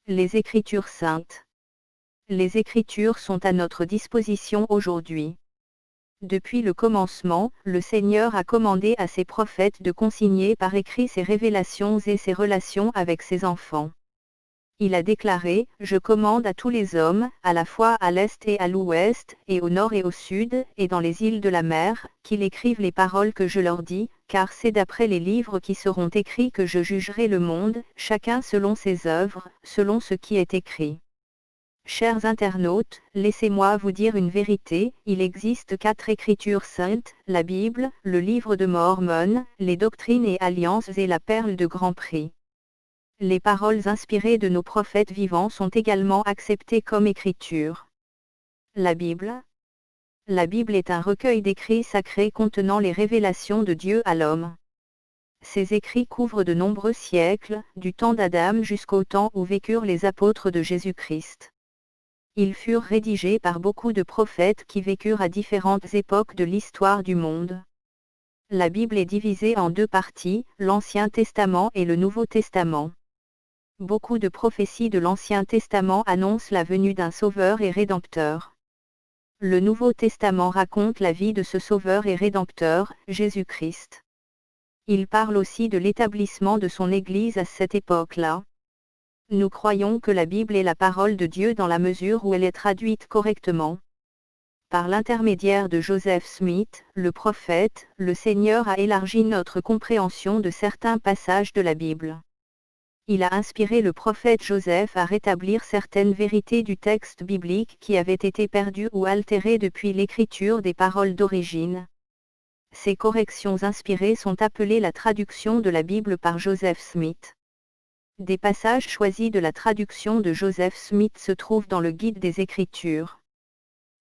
Les Écritures saintes. Les Écritures sont à notre disposition aujourd'hui. Depuis le commencement, le Seigneur a commandé à ses prophètes de consigner par écrit ses révélations et ses relations avec ses enfants. Il a déclaré : « Je commande à tous les hommes, à la fois à l'est et à l'ouest, et au nord et au sud, et dans les îles de la mer, qu'ils écrivent les paroles que je leur dis, car c'est d'après les livres qui seront écrits que je jugerai le monde, chacun selon ses œuvres, selon ce qui est écrit. » Chers internautes, laissez-moi vous dire une vérité, il existe 4 écritures saintes, la Bible, le livre de Mormon, les doctrines et alliances et la perle de grand prix. Les paroles inspirées de nos prophètes vivants sont également acceptées comme écriture. La Bible. La Bible est un recueil d'écrits sacrés contenant les révélations de Dieu à l'homme. Ces écrits couvrent de nombreux siècles, du temps d'Adam jusqu'au temps où vécurent les apôtres de Jésus-Christ. Ils furent rédigés par beaucoup de prophètes qui vécurent à différentes époques de l'histoire du monde. La Bible est divisée en 2 parties, l'Ancien Testament et le Nouveau Testament. Beaucoup de prophéties de l'Ancien Testament annoncent la venue d'un Sauveur et Rédempteur. Le Nouveau Testament raconte la vie de ce Sauveur et Rédempteur, Jésus-Christ. Il parle aussi de l'établissement de son Église à cette époque-là. Nous croyons que la Bible est la parole de Dieu dans la mesure où elle est traduite correctement. Par l'intermédiaire de Joseph Smith, le prophète, le Seigneur a élargi notre compréhension de certains passages de la Bible. Il a inspiré le prophète Joseph à rétablir certaines vérités du texte biblique qui avaient été perdues ou altérées depuis l'écriture des paroles d'origine. Ces corrections inspirées sont appelées la traduction de la Bible par Joseph Smith. Des passages choisis de la traduction de Joseph Smith se trouvent dans le Guide des Écritures.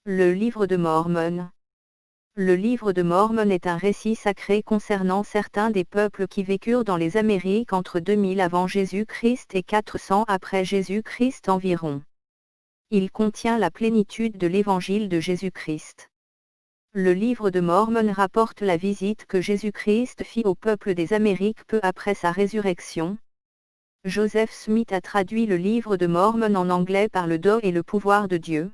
Le Livre de Mormon. Le Livre de Mormon est un récit sacré concernant certains des peuples qui vécurent dans les Amériques entre 2000 avant Jésus-Christ et 400 après Jésus-Christ environ. Il contient la plénitude de l'Évangile de Jésus-Christ. Le Livre de Mormon rapporte la visite que Jésus-Christ fit au peuple des Amériques peu après sa résurrection. Joseph Smith a traduit le Livre de Mormon en anglais par le dos et le pouvoir de Dieu.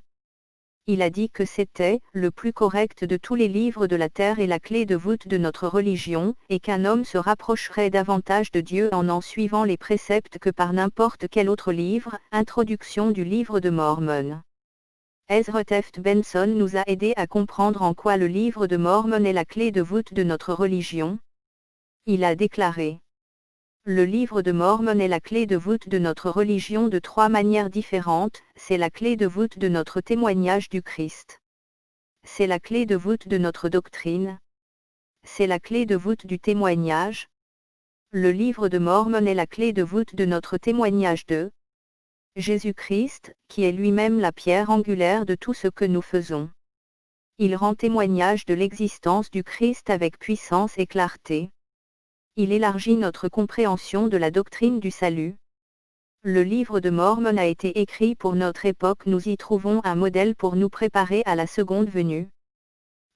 Il a dit que c'était le plus correct de tous les livres de la terre et la clé de voûte de notre religion, et qu'un homme se rapprocherait davantage de Dieu en suivant les préceptes que par n'importe quel autre livre. Introduction du Livre de Mormon. Ezra Taft Benson nous a aidés à comprendre en quoi le Livre de Mormon est la clé de voûte de notre religion. Il a déclaré : le Livre de Mormon est la clé de voûte de notre religion de 3 manières différentes, c'est la clé de voûte de notre témoignage du Christ. C'est la clé de voûte de notre doctrine. C'est la clé de voûte du témoignage. Le Livre de Mormon est la clé de voûte de notre témoignage de Jésus-Christ, qui est lui-même la pierre angulaire de tout ce que nous faisons. Il rend témoignage de l'existence du Christ avec puissance et clarté. Il élargit notre compréhension de la doctrine du salut. Le Livre de Mormon a été écrit pour notre époque, nous y trouvons un modèle pour nous préparer à la seconde venue.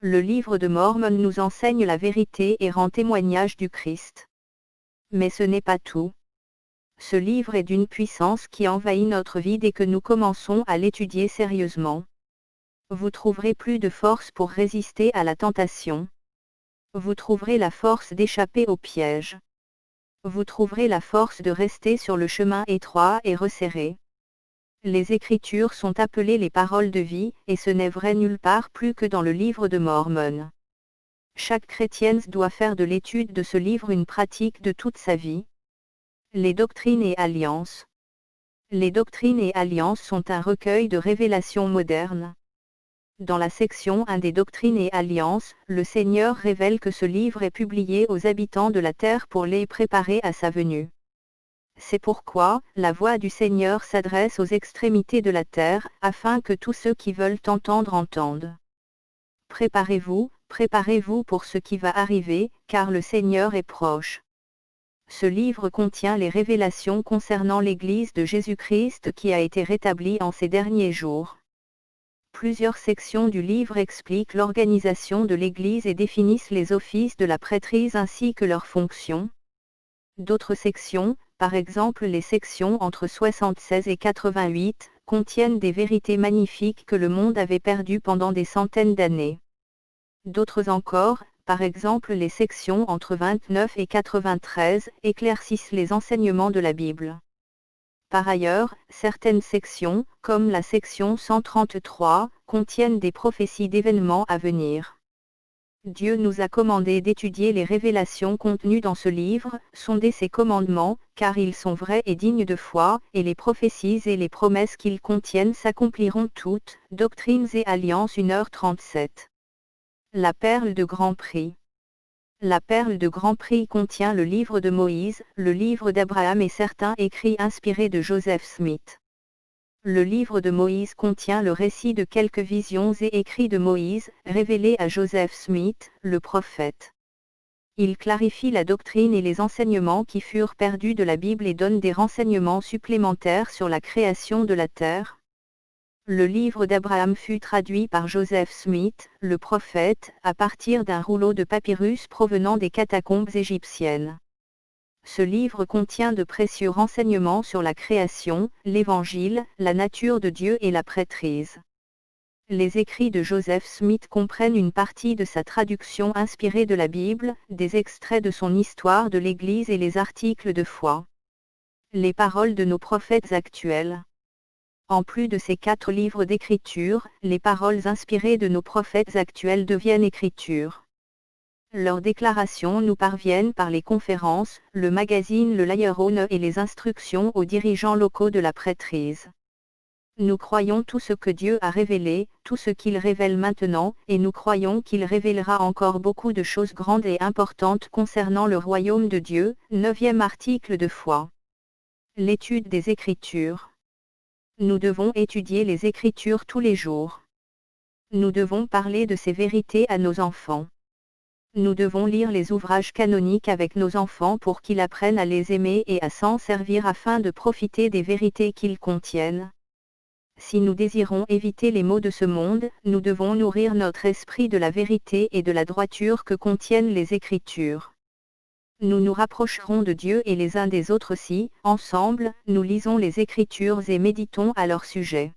Le Livre de Mormon nous enseigne la vérité et rend témoignage du Christ. Mais ce n'est pas tout. Ce livre est d'une puissance qui envahit notre vie dès que nous commençons à l'étudier sérieusement. Vous trouverez plus de force pour résister à la tentation. Vous trouverez la force d'échapper au piège. Vous trouverez la force de rester sur le chemin étroit et resserré. Les Écritures sont appelées les paroles de vie, et ce n'est vrai nulle part plus que dans le Livre de Mormon. Chaque chrétienne doit faire de l'étude de ce livre une pratique de toute sa vie. Les doctrines et alliances. Les doctrines et alliances sont un recueil de révélations modernes. Dans la section 1 des doctrines et alliances, le Seigneur révèle que ce livre est publié aux habitants de la terre pour les préparer à sa venue. C'est pourquoi, la voix du Seigneur s'adresse aux extrémités de la terre, afin que tous ceux qui veulent entendre entendent. Préparez-vous pour ce qui va arriver, car le Seigneur est proche. Ce livre contient les révélations concernant l'Église de Jésus-Christ qui a été rétablie en ces derniers jours. Plusieurs sections du livre expliquent l'organisation de l'Église et définissent les offices de la prêtrise ainsi que leurs fonctions. D'autres sections, par exemple les sections entre 76 et 88, contiennent des vérités magnifiques que le monde avait perdues pendant des centaines d'années. D'autres encore, par exemple les sections entre 29 et 93, éclaircissent les enseignements de la Bible. Par ailleurs, certaines sections, comme la section 133, contiennent des prophéties d'événements à venir. Dieu nous a commandé d'étudier les révélations contenues dans ce livre, sonder ses commandements, car ils sont vrais et dignes de foi, et les prophéties et les promesses qu'ils contiennent s'accompliront toutes. Doctrines et Alliances 1h37. La perle de Grand Prix. La perle de Grand Prix contient le livre de Moïse, le livre d'Abraham et certains écrits inspirés de Joseph Smith. Le livre de Moïse contient le récit de quelques visions et écrits de Moïse, révélés à Joseph Smith, le prophète. Il clarifie la doctrine et les enseignements qui furent perdus de la Bible et donne des renseignements supplémentaires sur la création de la terre. Le livre d'Abraham fut traduit par Joseph Smith, le prophète, à partir d'un rouleau de papyrus provenant des catacombes égyptiennes. Ce livre contient de précieux renseignements sur la création, l'Évangile, la nature de Dieu et la prêtrise. Les écrits de Joseph Smith comprennent une partie de sa traduction inspirée de la Bible, des extraits de son histoire de l'Église et les articles de foi. Les paroles de nos prophètes actuels. En plus de ces 4 livres d'écriture, les paroles inspirées de nos prophètes actuels deviennent écriture. Leurs déclarations nous parviennent par les conférences, le magazine Le Laïeron et les instructions aux dirigeants locaux de la prêtrise. Nous croyons tout ce que Dieu a révélé, tout ce qu'il révèle maintenant, et nous croyons qu'il révélera encore beaucoup de choses grandes et importantes concernant le royaume de Dieu. 9e article de foi. L'étude des Écritures. Nous devons étudier les Écritures tous les jours. Nous devons parler de ces vérités à nos enfants. Nous devons lire les ouvrages canoniques avec nos enfants pour qu'ils apprennent à les aimer et à s'en servir afin de profiter des vérités qu'ils contiennent. Si nous désirons éviter les maux de ce monde, nous devons nourrir notre esprit de la vérité et de la droiture que contiennent les Écritures. Nous nous rapprocherons de Dieu et les uns des autres si, ensemble, nous lisons les Écritures et méditons à leur sujet.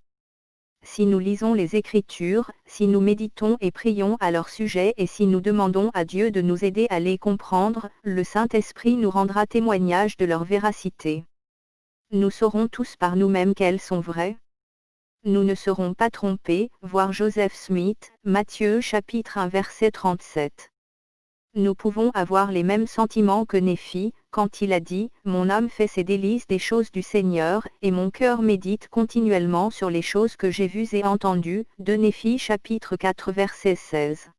Si nous lisons les Écritures, si nous méditons et prions à leur sujet et si nous demandons à Dieu de nous aider à les comprendre, le Saint-Esprit nous rendra témoignage de leur véracité. Nous saurons tous par nous-mêmes qu'elles sont vraies. Nous ne serons pas trompés, voir Joseph Smith, Matthieu chapitre 1 verset 37. Nous pouvons avoir les mêmes sentiments que Néphi, quand il a dit « Mon âme fait ses délices des choses du Seigneur, et mon cœur médite continuellement sur les choses que j'ai vues et entendues » de Néphi chapitre 4 verset 16.